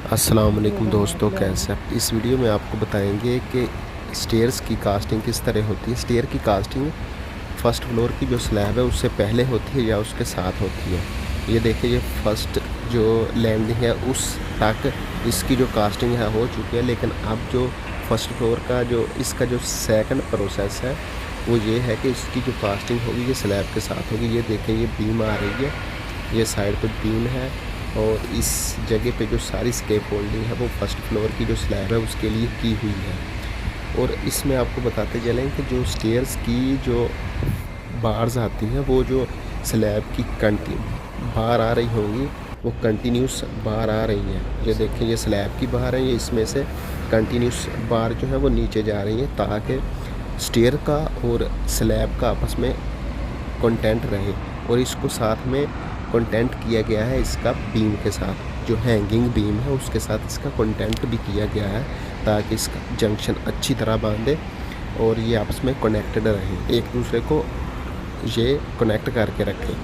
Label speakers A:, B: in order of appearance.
A: अस्सलाम वालेकुम दोस्तों, कैसे आप। इस वीडियो में आपको बताएंगे कि स्टेयर्स की कास्टिंग किस तरह होती है। स्टेयर की कास्टिंग फर्स्ट फ्लोर की जो स्लैब है उससे पहले होती है या उसके साथ होती है। ये देखिए, ये फर्स्ट जो लैंडिंग है उस तक इसकी जो कास्टिंग है हो चुकी है, लेकिन अब जो फर्स्ट फ्लोर का जो इसका जो सेकंड प्रोसेस है वो ये है कि इसकी जो कास्टिंग होगी ये स्लैब के साथ होगी। ये देखें, ये बीम आ रही है, ये साइड पे बीम है और इस जगह पे जो सारी स्केप होल्डिंग है वो फर्स्ट फ्लोर की जो स्लैब है उसके लिए की हुई है। और इसमें आपको बताते चलें कि जो स्टेयर्स की जो बार्स आती हैं वो जो स्लैब की बार आ रही होंगी वो कंटिन्यूस बार आ रही हैं। ये देखें, ये स्लैब की बार है, ये इसमें से कंटिन्यूस बार जो है वो नीचे जा रही हैं ताकि स्टेयर का और स्लैब का आपस में कंटेंट रहे। और इसको साथ में कंटेंट किया गया है इसका बीम के साथ, जो हैंगिंग बीम है उसके साथ इसका कंटेंट भी किया गया है ताकि इसका जंक्शन अच्छी तरह बांधे और ये आपस में कनेक्टेड रहे, एक दूसरे को ये कनेक्ट करके रखें।